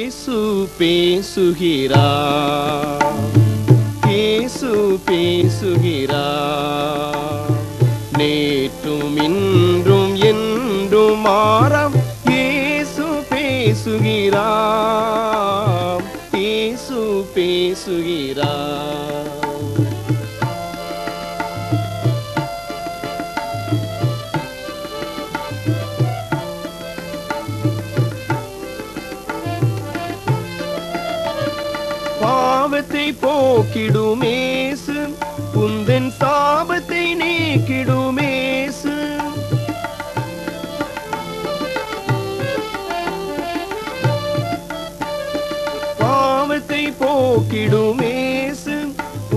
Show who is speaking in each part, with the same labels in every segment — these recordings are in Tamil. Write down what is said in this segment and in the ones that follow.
Speaker 1: இயேசு பேசுகிறார், இயேசு பேசுகிறார். நேற்றும் இன்றும் என்றும் மாறாம் இயேசு பேசுகிறார், இயேசு பேசுகிறார். பாவத்தை போக்கிடுமேசு, உந்தன் சாபத்தை நீக்கிடுமேசு. பாவத்தை போக்கிடுமேசு,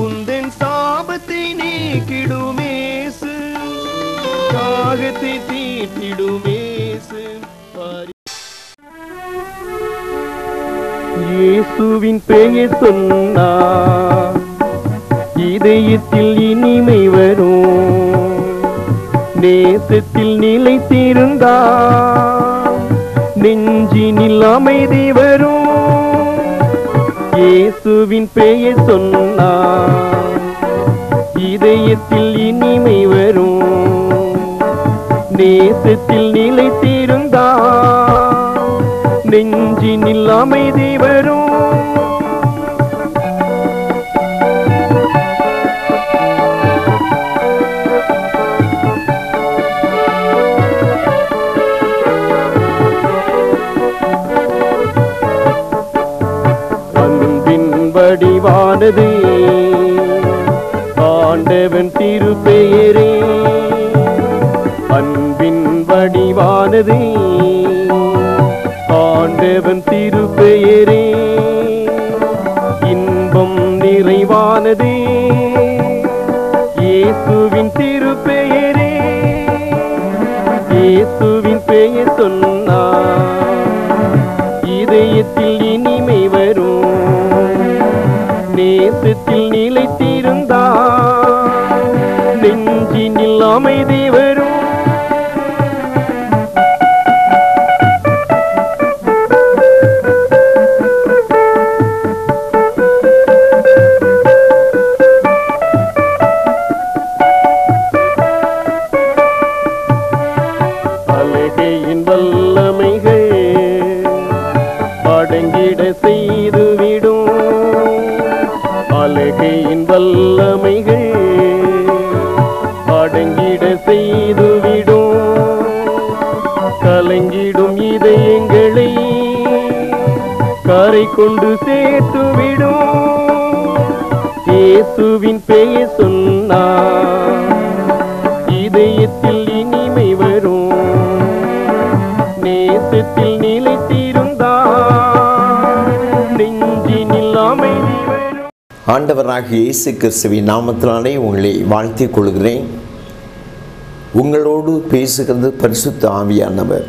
Speaker 1: உந்தன் சாபத்தை நீக்கிடுமேசு. தாகத்தை தீர்த்திடுமேசு. இயேசுவின் பெயர் சொன்னார், இதயத்தில் இனிமை வரும். நேசத்தில் நிலைத்திருந்தார், நெஞ்சினில் அமைதி வரும். இயேசுவின் பெயர் சொன்னார், இதயத்தில் இனிமை வரும். நேசத்தில் நிலைத்திருந்தார், நெஞ்சினில் அமைதி வரும். அன்பின் வடிவானது ஆண்டவன் திருப்பெயரே, அன்பின் வடிவானது ஆண்டவன் திருப்பெயரே. இன்பம் நிறைவானதே இயேசுவின் திருப்பெயரே. இயேசுவின் பெயர் சொன்னார், இதயத்தில் இனிமை வரும். நேசத்தில் நிலைத்திருந்தார், நெஞ்சினில் அமைதி வரும். வல்லமைகள் அடங்கிட செய்துவிடும், அழகையின் வல்லமைகள் அடங்கிட செய்துவிடும். கலங்கிடும் இதயங்களை கரை கொண்டு சேர்த்துவிடும். இயேசுவின் பெயர் சொன்னார், இதயத்தில் இனிமை வரும். நேசத்தில் நிலைத்திருந்தார், நெஞ்சினில் அமைதி வரும்.
Speaker 2: ஆண்டவராகிய இயேசு கிறிஸ்துவின் நாமத்தினாலே உங்களை வாழ்த்திக் கொள்கிறேன். உங்களோடு பேசுகிறது பரிசுத்த ஆவியானவர்.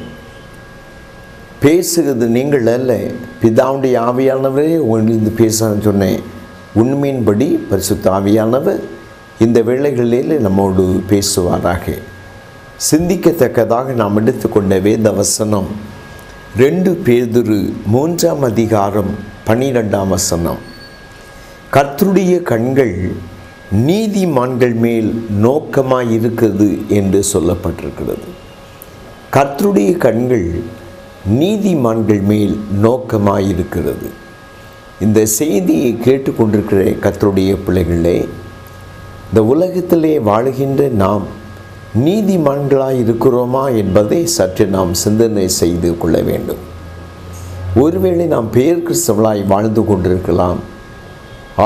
Speaker 2: பேசுகிறது நீங்கள் அல்ல, பிதாவுடைய ஆவியானவரே உங்களிருந்து பேசணும்னு சொன்னேன். உண்மையின்படி பரிசுத்த ஆவியானவர் இந்த வேளைகளில் நம்மோடு பேசுவாராக. சிந்திக்கத்தக்கதாக நாம் எடுத்துக்கொண்ட வேத வசனம் 2 பேதுரு 3ஆம் அதிகாரம் 12ஆம் வசனம். கர்த்தருடைய கண்கள் நீதிமான்கள் மேல் நோக்கமாயிருக்கிறது என்று சொல்லப்பட்டிருக்கிறது. கர்த்தருடைய கண்கள் நீதிமான்கள் மேல் நோக்கமாயிருக்கிறது. இந்த செய்தியை கேட்டுக்கொண்டிருக்கிற கர்த்தருடைய பிள்ளைகளே, இந்த உலகத்திலே வாழுகின்ற நாம் நீதிமான்களாய் இருக்கிறோமா என்பதை சற்று நாம் சிந்தனை செய்து கொள்ள வேண்டும். ஒருவேளை நாம் பெயர் கிறிஸ்தவர்களாய் வாழ்ந்து கொண்டிருக்கலாம்.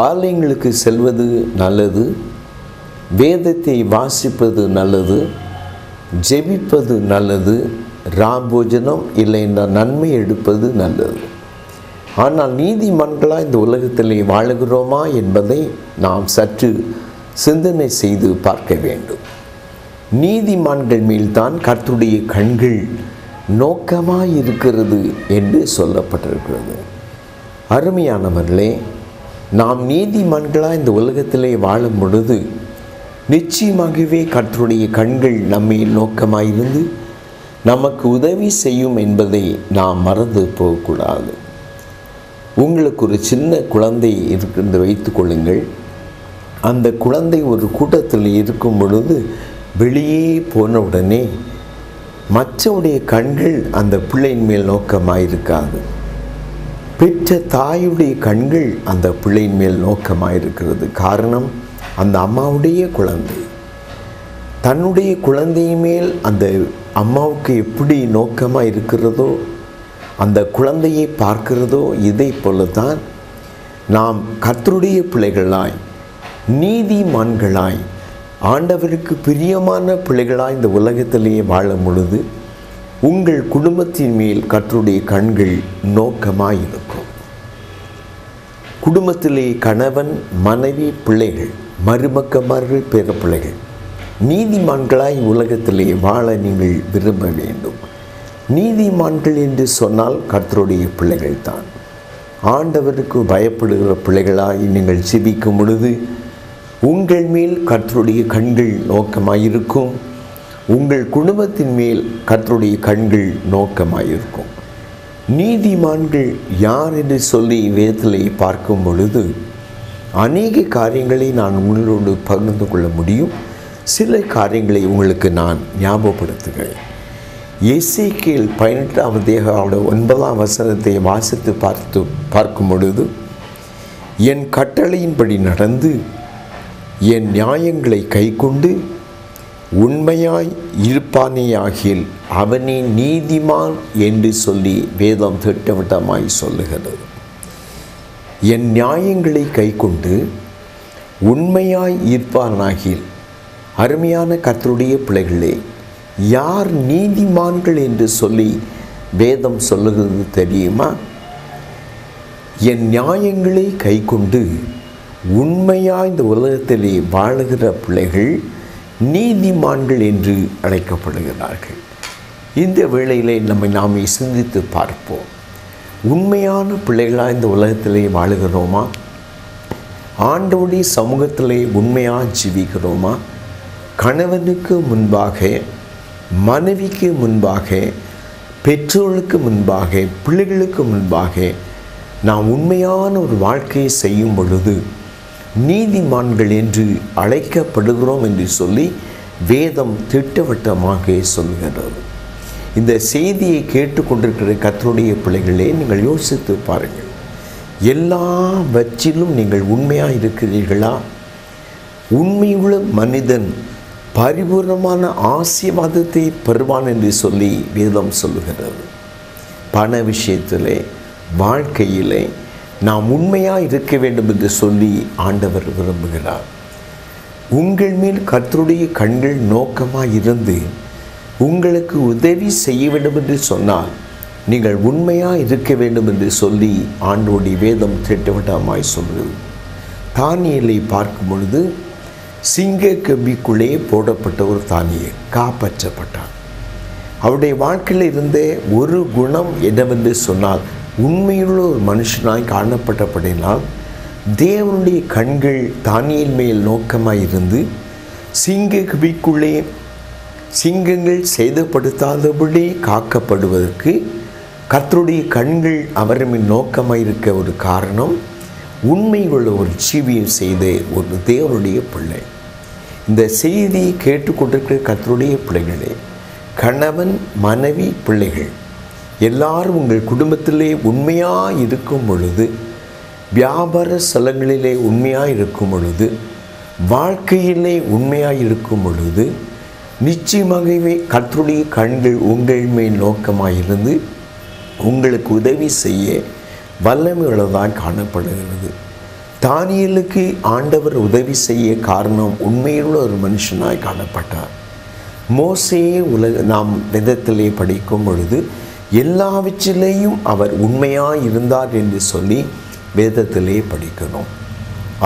Speaker 2: ஆலயங்களுக்கு செல்வது நல்லது, வேதத்தை வாசிப்பது நல்லது, ஜெபிப்பது நல்லது, ராபோஜனம் இல்லை என்ற நன்மை எடுப்பது நல்லது. ஆனால் நீதிமான்களாய் இந்த உலகத்திலே வாழுகிறோமா என்பதை நாம் சற்று சிந்தனை செய்து பார்க்க வேண்டும். நீதிமான்கள் மேல்தான் கர்த்தருடைய கண்கள் நோக்கமாயிருக்கிறது என்று சொல்லப்பட்டிருக்கிறது. அருமையானவர்களே, நாம் நீதிமான்களாக இந்த உலகத்திலே வாழும் பொழுது நிச்சயமாகவே கர்த்தருடைய கண்கள் நம்மேல் நோக்கமாயிருந்து நமக்கு உதவி செய்யும் என்பதை நாம் மறந்து போகக்கூடாது. உங்களுக்கு ஒரு சின்ன குழந்தை இருக்கிறது வைத்துக் கொள்ளுங்கள். அந்த குழந்தை ஒரு கூட்டத்தில் இருக்கும் பொழுது வெளியே போன உடனே மற்றவுடைய கண்கள் அந்த பிள்ளையின் மேல் நோக்கமாயிருக்காது. பெற்ற தாயுடைய கண்கள் அந்த பிள்ளையின் மேல் நோக்கமாயிருக்கிறது. காரணம், அந்த அம்மாவுடைய குழந்தை. தன்னுடைய குழந்தை மேல் அந்த அம்மாவுக்கு எப்படி நோக்கமாக இருக்கிறதோ, அந்த குழந்தையை பார்க்கிறதோ, இதை போல தான் நாம் கர்த்தருடைய பிள்ளைகளாய், நீதிமான்களாய், ஆண்டவருக்கு பிரியமான பிள்ளைகளாய் இந்த உலகத்திலேயே வாழும் பொழுது உங்கள் குடும்பத்தின் மேல் கர்த்தருடைய கண்கள் நோக்கமாயிருக்கும். குடும்பத்திலே கணவன், மனைவி, பிள்ளைகள், மருமக்கமார்கள், பேர பிள்ளைகள் நீதிமான்களாய் உலகத்திலே வாழ நீங்கள் விரும்ப வேண்டும். நீதிமான்கள் என்று சொன்னால் கர்த்தருடைய பிள்ளைகள் தான். ஆண்டவருக்கு பயப்படுகிற பிள்ளைகளாய் நீங்கள் ஜெபிக்கும் பொழுது உங்கள் மேல் கர்த்தருடைய கண்கள் நோக்கமாயிருக்கும். உங்கள் குடும்பத்தின் மேல் கர்த்தருடைய கண்கள் நோக்கமாயிருக்கும். நீதிமான்கள் யார் என்று சொல்லி வேதத்திலே பார்க்கும் பொழுது அநேக காரியங்களை நான் உங்களோடு பகிர்ந்து கொள்ள முடியும். சில காரியங்களை உங்களுக்கு நான் ஞாபகப்படுத்துகிறேன். எசேக்கியேல் 18ஆம் அதிகாரம் 9ஆம் வசனத்தை வாசித்து பார்க்கும் பொழுது, என் கட்டளையின்படி நடந்து என் நியாயங்களை கைக்கொண்டு உண்மையாய் இருப்பானேயாகில் அவனே நீதிமான் என்று சொல்லி வேதம் திட்டவட்டமாய் சொல்லுகிறது. என் நியாயங்களை கைக்கொண்டு உண்மையாய் இருப்பானாகில், அருமையான கர்த்தருடைய பிள்ளைகளே, யார் நீதிமான்கள் என்று சொல்லி வேதம் சொல்லுகிறது தெரியுமா? என் நியாயங்களை கைக்கொண்டு உண்மையாய் இந்த உலகத்திலே வாழுகிற பிள்ளைகள் நீதிமான்கள் என்று அழைக்கப்படுகிறார்கள். இந்த வேளையிலே நாம் சிந்தித்து பார்ப்போம். உண்மையான பிள்ளைகளாக இந்த உலகத்திலே வாழுகிறோமா? ஆண்டவருடைய சமூகத்திலே உண்மையாக ஜீவிக்கிறோமா? கணவனுக்கு முன்பாக, மனைவிக்கு முன்பாக, பெற்றோர்களுக்கு முன்பாக, பிள்ளைகளுக்கு முன்பாக நாம் உண்மையான ஒரு வாழ்க்கையை செய்யும் பொழுது நீதிமான்கள் என்று அழைக்கப்படுகிறோம் என்று சொல்லி வேதம் திட்டவட்டமாக சொல்கிறது. இந்த செய்தியை கேட்டுக்கொண்டிருக்கிற கர்த்தருடைய பிள்ளைகளே, நீங்கள் யோசித்து பாருங்கள். எல்லாவற்றிலும் நீங்கள் உண்மையாக இருக்கிறீர்களா? உண்மையுள்ள மனிதன் பரிபூர்ணமான ஆசீர்வாதத்தை பெறுவான் என்று சொல்லி வேதம் சொல்லுகிறது. பண விஷயத்திலே, வாழ்க்கையிலே நாம் உண்மையாக இருக்க வேண்டும் என்று சொல்லி ஆண்டவர் விரும்புகிறார். உங்கள் மேல் கர்த்தருடைய கண்கள் நோக்கமாக இருந்து உங்களுக்கு உதவி செய்ய வேண்டும் என்று சொன்னால் நீங்கள் உண்மையாக இருக்க வேண்டும் என்று சொல்லி ஆண்டவருடைய வேதம் திட்டவட்டமாய் சொல்கிறது. தானியேலை பார்க்கும் பொழுது சிங்க கம்பிக்குள்ளே போடப்பட்ட ஒரு தானியேல் காப்பாற்றப்பட்டார். அவருடைய வாழ்க்கையில் இருந்த ஒரு குணம் என்னவென்று சொன்னால், உண்மையுள்ள ஒரு மனுஷனாய் காணப்பட்டபடினால் தேவனுடைய கண்கள் தானியேல் மேல் நோக்கமாக இருந்து சிங்க கம்பிக்குள்ளே சிங்கங்கள் சேதப்படுத்தாதபடி காக்கப்படுவதற்கு கர்த்தருடைய கண்கள் அவர் மேல் நோக்கமாக இருக்க ஒரு காரணம், உண்மையுள்ள ஒரு ஜீவியம் செய்த ஒரு தேவனுடைய பிள்ளை. இந்த செய்தியை கேட்டுக்கொண்டிருக்கிற கர்த்தருடைய பிள்ளைகளே, கணவன், மனைவி, பிள்ளைகள் எல்லாரும் உங்கள் குடும்பத்திலே உண்மையாக இருக்கும் பொழுது, வியாபார ஸ்தலங்களிலே உண்மையாக இருக்கும் பொழுது, வாழ்க்கையிலே உண்மையாக இருக்கும் பொழுது, நிச்சயமாகவே கர்த்தருடைய கண்கள் உங்கள் மேல் நோக்கமாக இருந்து உங்களுக்கு உதவி செய்ய வல்லமையுள்ளதாக காணப்படுகிறது. தானியேலுக்கு ஆண்டவர் உதவி செய்ய காரணம் உண்மையுள்ள ஒரு மனுஷனாய் காணப்பட்டார். மோசேயே நாம் வேதத்திலே படிக்கும் பொழுது எல்லாவற்றிலேயும் அவர் உண்மையாக இருந்தார் என்று சொல்லி வேதத்திலே படிக்கணும்.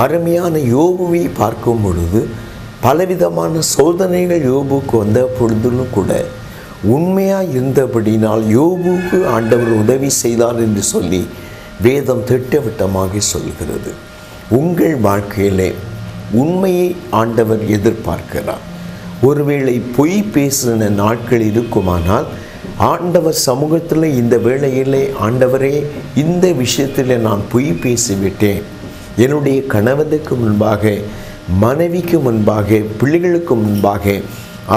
Speaker 2: அருமையான யோபுவை பார்க்கும் பொழுது பலவிதமான சோதனைகள் யோபுக்கு வந்த பொழுதிலும் கூட உண்மையாக இருந்தபடினால் யோபுக்கு ஆண்டவர் உதவி செய்தார் என்று சொல்லி வேதம் திட்டவட்டமாக சொல்கிறது. உங்கள் வாழ்க்கையிலே உண்மையை ஆண்டவர் எதிர்பார்க்கிறார். ஒருவேளை பொய் பேசின நாட்கள் இருக்குமானால் ஆண்டவர் சமூகத்தில் இந்த வேளையிலே, ஆண்டவரே, இந்த விஷயத்தில் நான் பொய் பேசிவிட்டேன், என்னுடைய கணவனுக்கு முன்பாக, மனைவிக்கு முன்பாக, பிள்ளைகளுக்கு முன்பாக,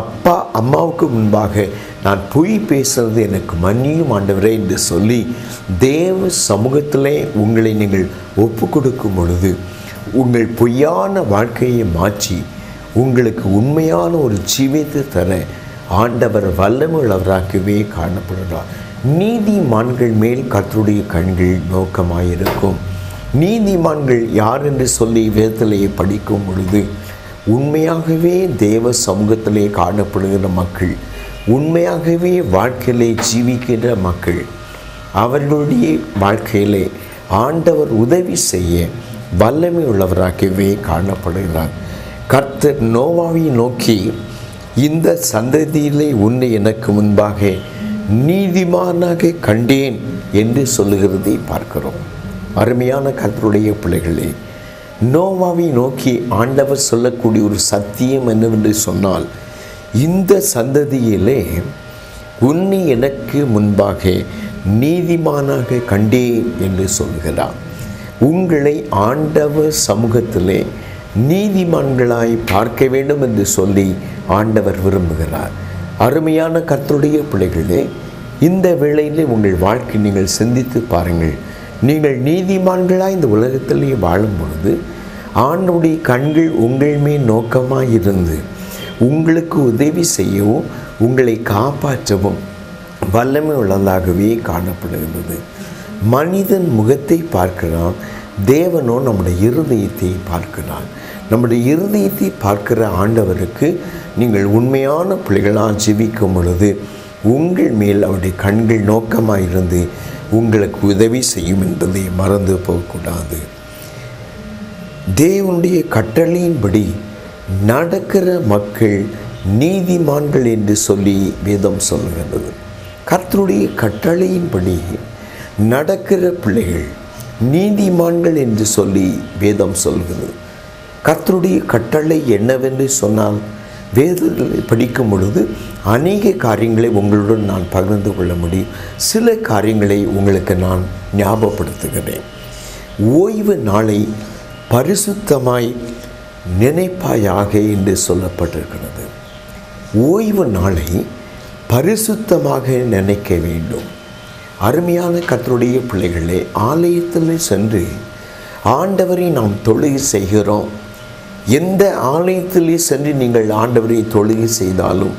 Speaker 2: அப்பா அம்மாவுக்கு முன்பாக நான் பொய் பேசுறது எனக்கு மன்னியும் ஆண்டவரே என்று சொல்லி தேவ சமூகத்திலே உங்களை நீங்கள் ஒப்பு கொடுக்கும் பொழுது உங்கள் பொய்யான வாழ்க்கையை மாற்றி உங்களுக்கு உண்மையான ஒரு ஜீவியத்தை தர ஆண்டவர் வல்லமுள்ளவராகவே காணப்படுகிறார். நீதிமான்கள் மேல் கர்த்தருடைய கண்கள் நோக்கமாயிருக்கும். நீதிமான்கள் யார் என்று சொல்லி வேதத்திலேயே படிக்கும் பொழுது உண்மையாகவே தேவ சமூகத்திலே காணப்படுகிற மக்கள், உண்மையாகவே வாழ்க்கையிலே ஜீவிக்கின்ற மக்கள், அவர்களுடைய வாழ்க்கையிலே ஆண்டவர் உதவி செய்ய வல்லமை உள்ளவராகவே காணப்படுகிறார். கர்த்தர் நோவாவை நோக்கி, இந்த சந்ததியிலே உன்னை எனக்கு முன்பாக நீதிமானாக கண்டேன் என்று சொல்லுகிறதை பார்க்கிறோம். அருமையான கர்த்தருடைய பிள்ளைகளே, நோவாவை நோக்கி ஆண்டவர் சொல்லக்கூடிய ஒரு சத்தியம் என்னவென்று சொன்னால், இந்த சந்ததியிலே உன்னை எனக்கு முன்பாக நீதிமானாக கண்டேன் என்று சொல்கிறார். உங்களை ஆண்டவர் சமூகத்திலே நீதிமான்களாய் பார்க்க வேண்டும் என்று சொல்லி ஆண்டவர் விரும்புகிறார். அருமையான கர்த்தருடைய பிள்ளைகளே, இந்த வேளையிலே உங்கள் வாழ்க்கை நீங்கள் சிந்தித்து பாருங்கள். நீங்கள் நீதிமான்களாய் இந்த உலகத்திலே வாழும் பொழுது ஆண்டவருடைய கண்கள் உங்கள் மேல் நோக்கமாக இருந்து உங்களுக்கு உதவி செய்யவும் உங்களை காப்பாற்றவும் வல்லமை உள்ளதாகவே காணப்படுகிறது. மனிதன் முகத்தை பார்க்கிறான், தேவனோ நம்முடைய இருதயத்தை பார்க்கிறான். நம்முடைய இருதயத்தை பார்க்கிற ஆண்டவருக்கு நீங்கள் உண்மையான பிள்ளைகளாக ஜீவிக்கும் பொழுது உங்கள் மேல் அவருடைய கண்கள் நோக்கமாக இருந்து உங்களுக்கு உதவி செய்யும் என்பதை மறந்து போகக்கூடாது. தேவனுடைய கட்டளையின்படி நடக்கிற மக்கள் நீதிமான்கள் என்று சொல்லி வேதம் சொல்கிறது. கர்த்தருடைய கட்டளையின்படி நடக்கிற பிள்ளைகள் நீதிமான்கள் என்று சொல்லி வேதம் சொல்கிறது. கர்த்தருடைய கட்டளை என்னவென்று சொன்னால், வேதத்தில் படிக்கும் பொழுது அநேக காரியங்களை உங்களுடன் நான் பகிர்ந்து கொள்ள முடியும். சில காரியங்களை உங்களுக்கு நான் ஞாபகப்படுத்துகிறேன். ஓய்வு நாளை பரிசுத்தமாய் நினைப்பாயாக என்று சொல்லப்பட்டிருக்கிறது. ஓய்வு நாளை பரிசுத்தமாக நினைக்க வேண்டும். அருமையான கர்த்தருடைய பிள்ளைகளே, ஆலயத்தில் சென்று ஆண்டவரை நாம் தொழுகை செய்கிறோம். எந்த ஆலயத்திலே சென்று நீங்கள் ஆண்டவரை தொழுகை செய்தாலும்,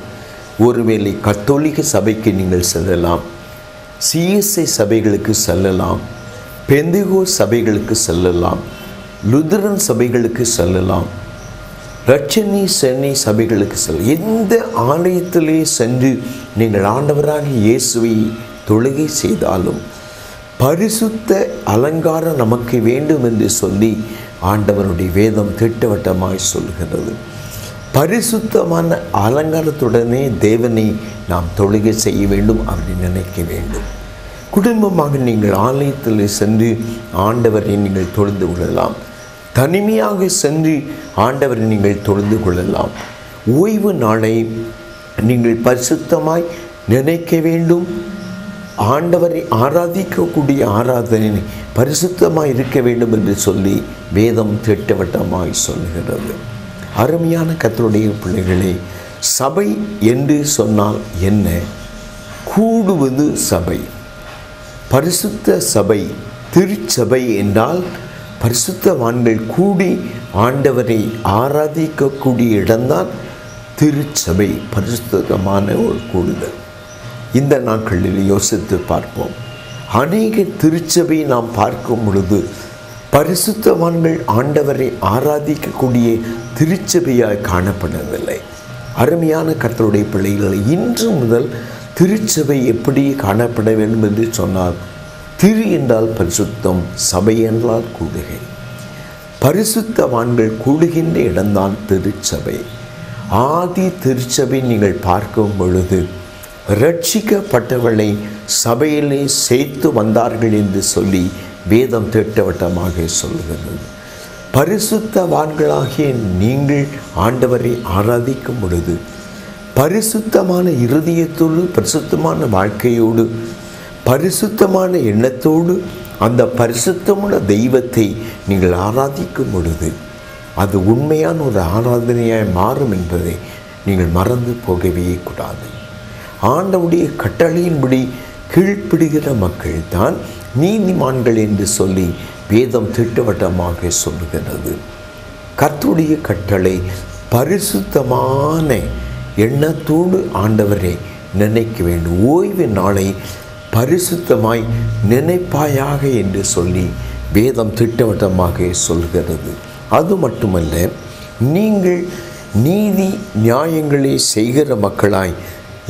Speaker 2: ஒருவேளை கத்தோலிக்க சபைக்கு நீங்கள் செல்லலாம், சிஎஸ்ஐ சபைகளுக்கு செல்லலாம், பெந்தேகோஸ்தே சபைகளுக்கு செல்லலாம், லுத்தரன் சபைகளுக்கு செல்லலாம், ரட்சணி சென்னை சபைகளுக்கு செல்ல, எந்த ஆலயத்திலே சென்று நீங்கள் ஆண்டவராக இயேசுவை தொழுகை செய்தாலும் பரிசுத்த அலங்காரம் நமக்கு வேண்டும் என்று சொல்லி ஆண்டவருடைய வேதம் திட்டவட்டமாய் சொல்கிறது. பரிசுத்தமான அலங்காரத்துடனே தேவனை நாம் தொழுகை செய்ய வேண்டும், அப்படி நினைக்க வேண்டும். குடும்பமாக நீங்கள் ஆலயத்தில் சென்று ஆண்டவரை நீங்கள் தொழுது கொள்ளலாம். தனிமையாக சென்று ஆண்டவரை நீங்கள் தொழுது கொள்ளலாம். ஓய்வு நாளை நீங்கள் பரிசுத்தமாய் நினைக்க வேண்டும். ஆண்டவரை ஆராதிக்கக்கூடிய ஆராதனை பரிசுத்தமாய் இருக்க வேண்டும் என்று சொல்லி வேதம் திட்டவட்டமாய் சொல்கிறது. அருமையான கர்த்தருடைய பிள்ளைகளே, சபை என்று சொன்னால் என்ன? கூடுவது சபை, பரிசுத்த சபை, திருச்சபை என்றால் பரிசுத்தவான்கள் கூடி ஆண்டவரை ஆராதிக்கக்கூடிய இடம்தான் திருச்சபை, பரிசுத்தமான ஒரு கூடுதல். இந்த நாட்களில் யோசித்து பார்ப்போம். அநேக திருச்சபை நாம் பார்க்கும் பொழுது பரிசுத்தவான்கள் ஆண்டவரை ஆராதிக்கக்கூடிய திருச்சபையாய் காணப்படவில்லை. அருமையான கர்த்தருடைய பிள்ளைகளை, இன்று முதல் திருச்சபை எப்படி காணப்பட வேண்டும் என்று சொன்னால், திரு என்றால் பரிசுத்தம், சபை என்றால் கூடுகை. பரிசுத்தவான்கள் கூடுகின்ற இடம்தான் திருச்சபை. ஆதி திருச்சபை நீங்கள் பார்க்கும் பொழுது ரட்சிக்கப்பட்டவர்களை சபையிலே சேர்த்து வந்தார்கள் என்று சொல்லி வேதம் திட்டவட்டமாக சொல்கிறது. பரிசுத்தவான்களாகிய நீங்கள் ஆண்டவரை ஆராதிக்கும் பொழுது பரிசுத்தமான இருதயத்தோடு, பரிசுத்தமான வாழ்க்கையோடு, பரிசுத்தமான எண்ணத்தோடு அந்த பரிசுத்தமான தெய்வத்தை நீங்கள் ஆராதிக்கும் பொழுது அது உண்மையான ஒரு ஆராதனையாய் மாறும் என்பதை நீங்கள் மறந்து போகவே கூடாது. ஆண்டவருடைய கட்டளையின்படி கீழ்ப்படுகிற மக்கள் தான் நீதிமான்கள் என்று சொல்லி வேதம் திட்டவட்டமாக சொல்லுகிறது. கர்த்தருடைய கட்டளை பரிசுத்தமான எண்ணத்தோடு ஆண்டவரை நினைக்க வேண்டும். ஓய்வு நாளை பரிசுத்தமாய் நினைப்பாயாக என்று சொல்லி வேதம் திட்டவட்டமாக சொல்கிறது. அது மட்டுமல்ல, நீங்கள் நீதி நியாயங்களை செய்கிற மக்களாய்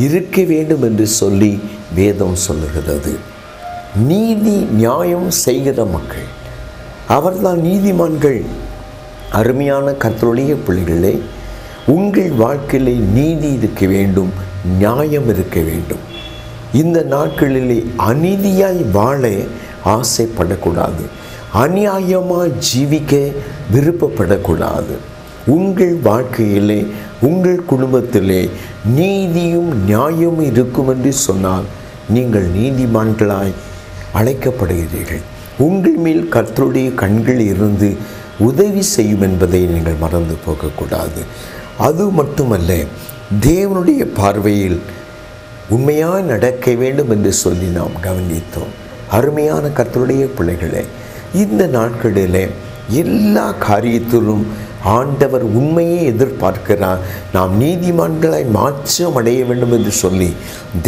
Speaker 2: இருக்க வேண்டும் என்று சொல்லி வேதம் சொல்லுகிறது. நீதி நியாயம் செய்கிற மக்கள் அவர்தான் நீதிமான்கள். அருமையான கர்த்தருடைய பிள்ளைகளே, உங்கள் வாழ்க்கையிலே நீதி இருக்க வேண்டும், நியாயம் இருக்க வேண்டும். இந்த நாட்களிலே அநீதியாய் வாழ ஆசைப்படக்கூடாது, அநியாயமாக ஜீவிக்க விருப்பப்படக்கூடாது. உங்கள் வாழ்க்கையிலே, உங்கள் குடும்பத்திலே நீதியும் நியாயமும் இருக்கும் என்று சொன்னால் நீங்கள் நீதிமான்களாய் அழைக்கப்படுகிறீர்கள். உங்கள் மேல் கர்த்தருடைய கண்கள் இருந்து உதவி செய்யும் என்பதை நீங்கள் மறந்து போகக்கூடாது. அது மட்டுமல்ல, தேவனுடைய பார்வையில் உண்மையாக நடக்க வேண்டும் என்று சொல்லி நாம் கவனித்தோம். அருமையான கர்த்தருடைய பிள்ளைகளே, இந்த நாட்களில் எல்லா காரியத்திலும் ஆண்டவர் உண்மையை எதிர்பார்க்கிறார். நாம் நீதிமான்களாய் மாற்றம் அடைய வேண்டும் என்று சொல்லி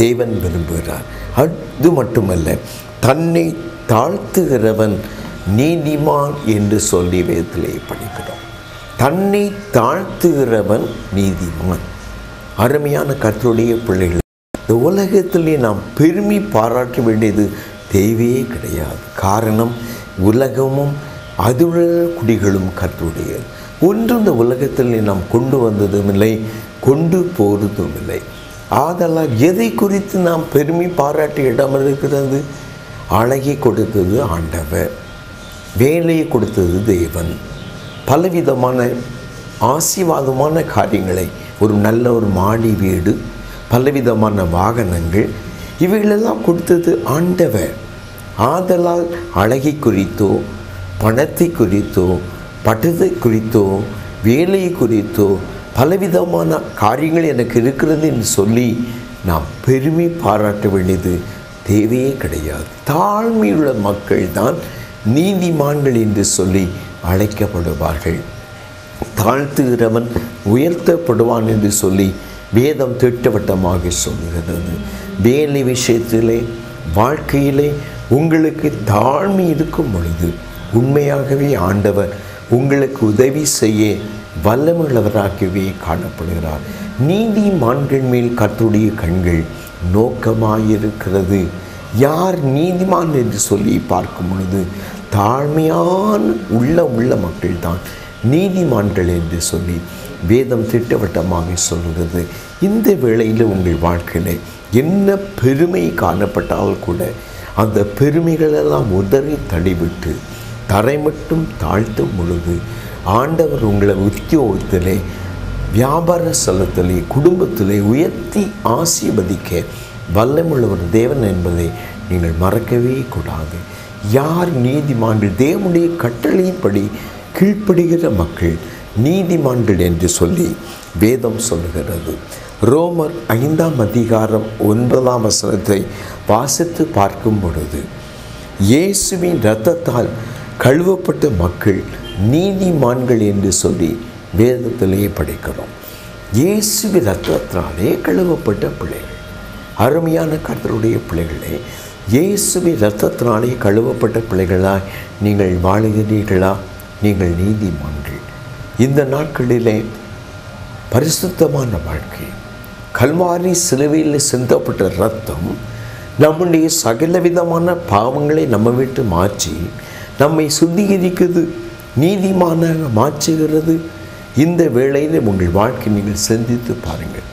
Speaker 2: தேவன் விரும்புகிறார். அது மட்டுமல்ல, தன்னை தாழ்த்துகிறவன் நீதிமான் என்று சொல்லி வேதத்திலே படிக்கிறோம். தன்னை தாழ்த்துகிறவன் நீதிமான். அருமையான கர்த்தருடைய பிள்ளைகள், இந்த உலகத்திலே நாம் பெருமை பாராட்ட வேண்டியது தேவையே கிடையாது. காரணம், உலகமும் அதுள்ள குடிகளும் கர்த்தருடையது. ஒன்று இந்த உலகத்தில் நாம் கொண்டு வந்ததும் இல்லை, கொண்டு போகிறதும் இல்லை. ஆதலால் எதை குறித்து நாம் பெருமை பாராட்ட இடம் இருக்கிறது? அழகை கொடுத்தது ஆண்டவர், வேலையை கொடுத்தது தேவன், பலவிதமான ஆசீர்வாதமான காரியங்களை, ஒரு நல்ல ஒரு மாடி வீடு, பலவிதமான வாகனங்கள், இவைகளெல்லாம் கொடுத்தது ஆண்டவர். ஆதலால் அழகை குறித்தோ, பணத்தை குறித்தோ, பட்டத்தை குறித்தோ, வேலையை குறித்தோ, பலவிதமான காரியங்கள் எனக்கு இருக்கிறது என்று சொல்லி நாம் பெருமை பாராட்ட வேண்டியது தேவையே கிடையாது. தாழ்மையுள்ள மக்கள் தான் நீதிமான்கள் என்று சொல்லி அழைக்கப்படுவார்கள். தாழ்த்துகிறவன் உயர்த்தப்படுவான் என்று சொல்லி வேதம் திட்டவட்டமாக சொல்லுகிறது. வேலை விஷயத்திலே, வாழ்க்கையிலே உங்களுக்கு தாழ்மை இருக்கும் பொழுது உண்மையாகவே ஆண்டவர் உங்களுக்கு உதவி செய்ய வல்லமுள்ளவராகவே காணப்படுகிறார். நீதிமான்கள் மேல் கர்த்தருடைய கண்கள் நோக்கமாயிருக்கிறது. யார் நீதிமான் என்று சொல்லி பார்க்கும் பொழுது தாழ்மையான உள்ள மக்கள் தான் நீதிமான்கள் என்று சொல்லி வேதம் திட்டவட்டமாக சொல்கிறது. இந்த வேளையில் உங்கள் வாழ்க்கையில் என்ன பெருமை காணப்பட்டால் கூட அந்த பெருமைகளெல்லாம் உதறி தள்ளிவிட்டு தரை மட்டும் தாழ்த்தும் பொழுது ஆண்டவர் உங்களை உத்தியோகத்திலே, வியாபார ஸ்தலத்திலே, குடும்பத்திலே உயர்த்தி ஆசீர்வதிக்க வல்லமுள்ள ஒரு தேவன் என்பதை நீங்கள் மறக்கவே கூடாது. யார் நீதிமான்கள்? தேவனுடைய கட்டளையின்படி கீழ்ப்படுகிற மக்கள் நீதிமான்கள் என்று சொல்லி வேதம் சொல்லுகிறது. ரோமர் 5ஆம் அதிகாரம் 9ஆம் வசனத்தை வாசித்து பார்க்கும் பொழுது, இயேசுவின் இரத்தத்தால் கழுவப்பட்ட மக்கள் நீதிமான்கள் என்று சொல்லி வேதத்திலேயே படிக்கிறோம். இயேசுவின் இரத்தத்தினாலே கழுவப்பட்ட பிள்ளைகள். அருமையான கர்த்தருடைய பிள்ளைகளே, இயேசுவின் இரத்தத்தினாலே கழுவப்பட்ட பிள்ளைகளாய் நீங்கள் வாழுகிறீர்களா? நீங்கள் நீதிமான்கள். இந்த நாட்களிலே பரிசுத்தமான வாழ்க்கை, கல்வாரி சிலுவையில் சிந்தப்பட்ட இரத்தம் நம்முடைய சகல விதமான பாவங்களை நம்ம விட்டு மாற்றி நம்மை சுத்திகரிக்கிறது, நீதிமானாக மாற்றுகிறது. இந்த வேளையில் உங்கள் வாழ்க்கை நீங்கள் சிந்தித்து பாருங்கள்.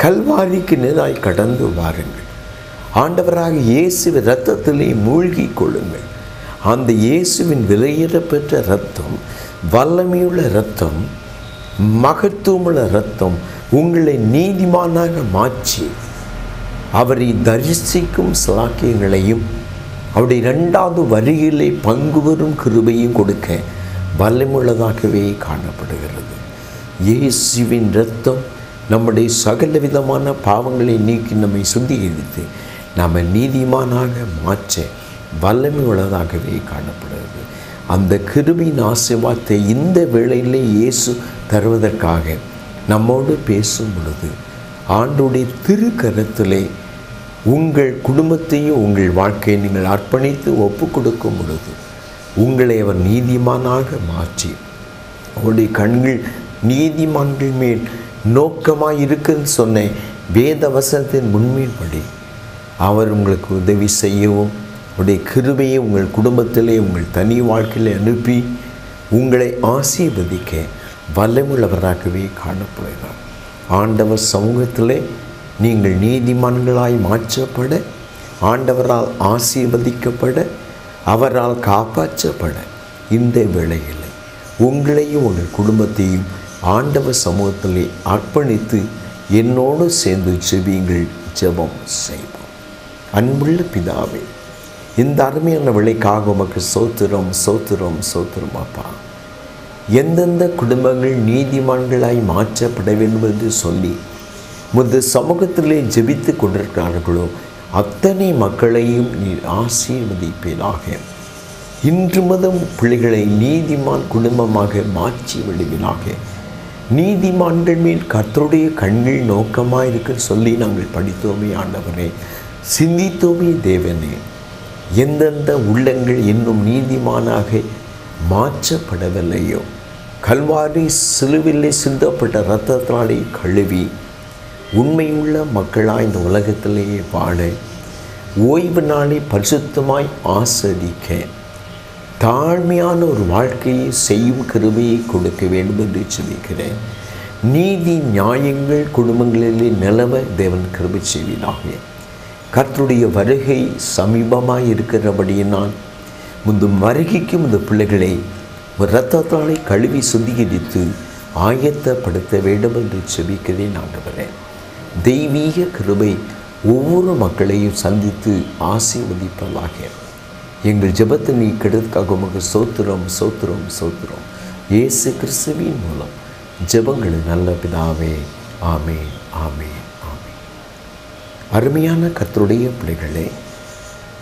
Speaker 2: கல்வாரிக்கு நேராய் கடந்து வாருங்கள். ஆண்டவராக இயேசுவின் இரத்தத்திலே மூழ்கி கொள்ளுங்கள். அந்த இயேசுவின் விலையிடப்பெற்ற இரத்தம், வல்லமையுள்ள இரத்தம், மகத்துவமுள்ள இரத்தம் உங்களை நீதிமானாக மாற்றி அவரை தரிசிக்கும் சிலாக்கியங்களையும் அவருடைய 2வது வருகையிலே பங்கு பெறும் கிருபையும் கொடுக்க வல்லமுள்ளதாகவே காணப்படுகிறது. இயேசுவின் இரத்தம் நம்முடைய சகல விதமான பாவங்களை நீக்கி நம்மை சுத்திகரித்து நாம் நீதிமானாக மாற்ற வல்லமை உள்ளதாகவே காணப்படுகிறது. அந்த கிருபையின் ஆசீர்வாதத்தை இந்த வேளையிலே இயேசு தருவதற்காக நம்மோடு பேசும் பொழுது ஆண்டவருடைய திருக்கரத்திலே உங்கள் குடும்பத்தையும் உங்கள் வாழ்க்கையை நீங்கள் அர்ப்பணித்து ஒப்பு கொடுக்கும் பொழுது உங்களை அவர் நீதிமானாக மாற்றி அவருடைய கண்கள் நீதிமான்கள் மேல் நோக்கமாக இருக்குன்னு சொன்ன வேத வசனத்தின் முன்மீன்படி அவர் உங்களுக்கு உதவி செய்யவும் அவருடைய கிருபையை உங்கள் குடும்பத்திலே உங்கள் தனி வாழ்க்கையில் அனுப்பி உங்களை ஆசீர்வதிக்க வல்லமுள்ளவராகவே காணப்படுகிறார். ஆண்டவர் சமூகத்திலே நீங்கள் நீதிமான்களாய் மாற்றப்பட, ஆண்டவரால் ஆசீர்வதிக்கப்பட, அவரால் காப்பாற்றப்பட இந்த வேளையில் உங்களையும் உங்கள் குடும்பத்தையும் ஆண்டவர் சமூகத்திலே அர்ப்பணித்து என்னோடு சேர்ந்து ஜெபியுங்கள். ஜெபம் செய்வோம். அன்புள்ள பிதாவே, இந்த அருமையான வேளைக்காக உமக்கு ஸ்தோத்திரம் ஸ்தோத்திரம் ஸ்தோத்திரம் அப்பா. எந்தெந்த குடும்பங்கள் நீதிமான்களாய் மாற்றப்பட வேண்டும் என்று சொல்லி முது சமூகத்திலே ஜெபித்து கொண்டிருக்கிறார்களோ அத்தனை மக்களையும் நீர் ஆசீர்வதிப்பீராக. இன்று முதல் பிள்ளைகளை நீதிமான் குடும்பமாக மாற்றி விடுவீராக. நீதிமான்கள் மேல் கர்த்தருடைய கண்கள் நோக்கமாக இருக்குன்னு சொல்லி நாங்கள் படித்தோமே ஆண்டவரே, சிந்தித்தோமே தேவனே. எந்தெந்த உள்ளங்கள் இன்னும் நீதிமானாக மாற்றப்படவில்லையோ கல்வாரி சிலுவிலே சிந்தப்பட்ட இரத்தத்தினாலே கழுவி உண்மையுள்ள மக்களாக இந்த உலகத்திலேயே வாழ, ஓய்வு நாளை பரிசுத்தமாய் ஆஸ்வதிக்க, தாழ்மையான ஒரு வாழ்க்கையை செய்யும் கிருபையை கொடுக்க வேண்டும் என்று ஜெபிக்கிறேன். நீதி நியாயங்கள் குடும்பங்களிலே நிலவ தேவன் கிருபை செய்வீராக. கர்த்தருடைய வருகை சமீபமாக இருக்கிறபடியினால் முந்தும் வருகைக்கும் இந்த பிள்ளைகளை இரத்தத்தாலே கழுவி சுத்திகரித்து ஆயத்தப்படுத்த வேண்டும் என்று ஜெபிக்கிறேன் ஆண்டவரே. தெய்வீக கிருபை ஒவ்வொரு மக்களையும் சந்தித்து ஆசீர்வதிப்பதாக. எங்கள் ஜெபத்தை நீ கெடுத்ததுக்காக உமக்கு ஸ்தோத்திரம் ஸ்தோத்திரம் ஸ்தோத்திரம். இயேசு கிறிஸ்துவின் மூலம் ஜெபங்கள் நல்ல பிதாவே. ஆமென் ஆமென் ஆமென். அருமையான கர்த்தருடைய பிள்ளைகளே,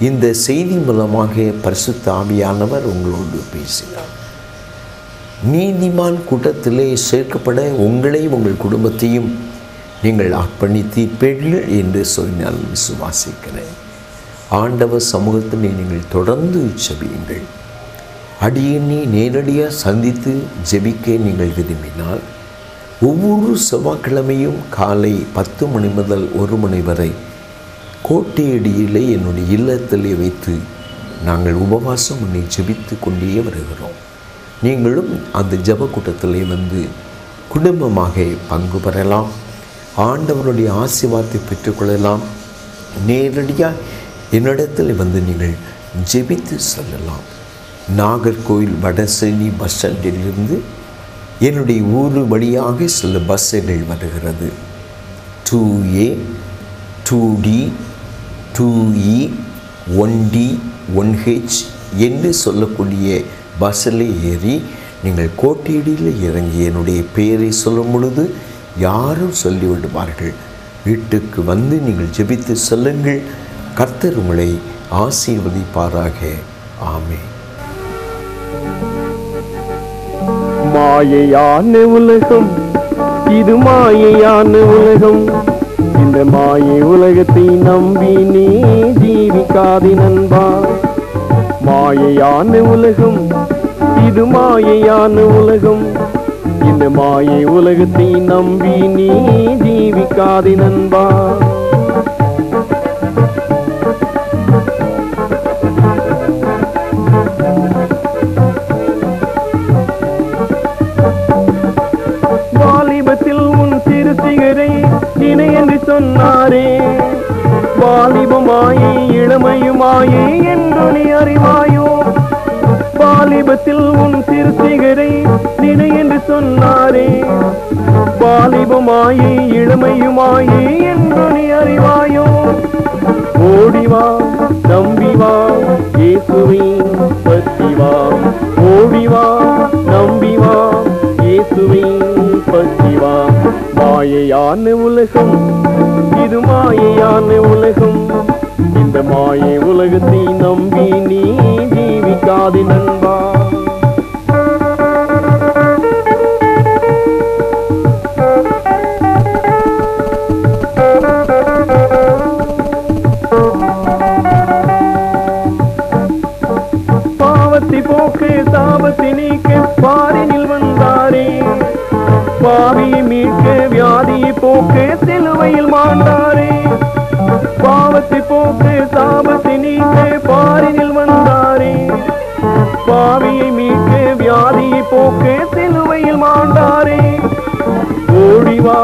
Speaker 2: இந்த செய்தி மூலமாக பரிசுத்த ஆவியானவர் உங்களோடு பேசினார். நீதிமான் கூட்டத்திலே சேர்க்கப்பட உங்களை உங்கள் குடும்பத்தையும் நீங்கள் அர்ப்பணித்தீர்கள் என்று சொல்லி நான் விசுவாசிக்கிறேன். ஆண்டவர் சமூகத்தில் நீங்கள் தொடர்ந்து ஜெபியுங்கள். அடியனை நேரடியாக சந்தித்து ஜெபிக்க நீங்கள் விரும்பினால் ஒவ்வொரு செவ்வாய்க்கிழமையும் காலை 10 மணி முதல் 1 மணி வரை கோட்டையடியிலே என்னுடைய இல்லத்திலே வைத்து நாங்கள் உபவாசம் பண்ணி ஜெபித்து கொண்டே வருகிறோம். நீங்களும் அந்த ஜெப கூட்டத்திலே வந்து குடும்பமாக பங்கு பெறலாம். ஆண்டவருடைய ஆசீர்வாதத்தை பெற்றுக்கொள்ளலாம். நேரடியாக என்னிடத்தில் வந்து நீங்கள் ஜெபித்து செல்லலாம். நாகர்கோவில் வடசேரி பஸ் ஸ்டாண்டிலிருந்து என்னுடைய ஊர் வழியாக சில பஸ்ஸுகள் வருகிறது. 2A 2D 2E 1D 1H என்று சொல்லக்கூடிய பஸ்ஸில் ஏறி நீங்கள் கோட்டையடியில் இறங்கி என்னுடைய பெயரை சொல்லும் பொழுது யாரும் சொல்லிவிடுவார்கள். வீட்டுக்கு வந்து நீங்கள் ஜெபித்து செல்லுங்கள். கர்த்தர் உங்களை ஆசீர்வதிப்பாராக. ஆமென்.
Speaker 1: மாயையான உலகம், இது மாயையான உலகம். இந்த மாயை உலகத்தை நம்பி நீ ஜீவிக்காதே நண்பா. மாயையான உலகம், இது மாயையான உலகம். இந்த மாயை உலகத்தை நம்பி நீ ஜீவிக்காதே நண்பா. வாலிபத்தில் உன் சிறு சிகரை நினை என்று சொன்னாரே. வாலிபமாயே இளமையுமாயே என்று நீ அறிவாயோ. வாலிபத்தில் உன் சிறு சிகரை நினை என்று சொன்னாரே. வாலிபமாயே உண்மையுமாயே என்று நீ அறிவாயோ. ஓடிவா நம்பிவா இயேசுவை பற்றிவா. ஓடிவா நம்பிவா இயேசுவை பற்றிவா. மாயையான உலகம் இது மாயையான உலகம். இந்த மாயை உலகத்தை நம்பி நீ ஜீவிக்காதே நண்பா. பாவத்தை போக்கு சாபத்தை நீக்க பாரினில் வந்தாரே. பாவியை மீட்க வியாதியை போக்க சிலுவையில் மாண்டாரே. பாவத்தை போக்கு சாபத்தை நீக்க பாரினில் வந்தாரே. பாவியை மீட்க வியாதியை போக்க சிலுவையில் மாண்டாரே. ஓடிவா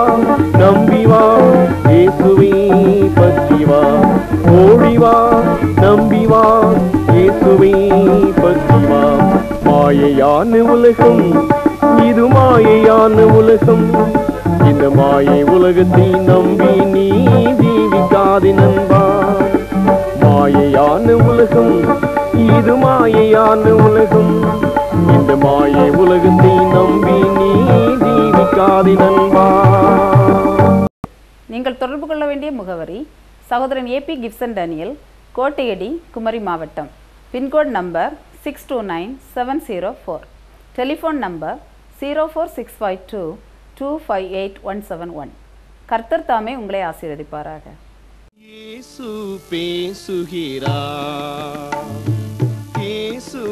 Speaker 1: நம்பிவா இயேசுவை பற்றிவா. ஓடிவா நம்பிவா இயேசுவை பற்றிவா. மாயையான உலகம் இது மாயையான உலகம். இந்த மாயை உலகத்தை நம்பி நீ ஜீவிக்காதே நண்பா. மாயையான உலகம் இது மாயையான உலகம். இந்த மாயை உலகத்தை நம்பி நீ ஜீவிக்காதே நண்பா.
Speaker 3: நீங்கள் தொடர்பு கொள்ள வேண்டிய முகவரி சகோதரன் A B Gibson Daniel, Kottaiyadi, Kumari மாவட்டம். Pin code number 629704. Telephone number 04652258171. கர்த்தர் தாமே உங்களை ஆசீர்வதிப்பாராக.
Speaker 1: இயேசு பேசுகிறார். இயேசு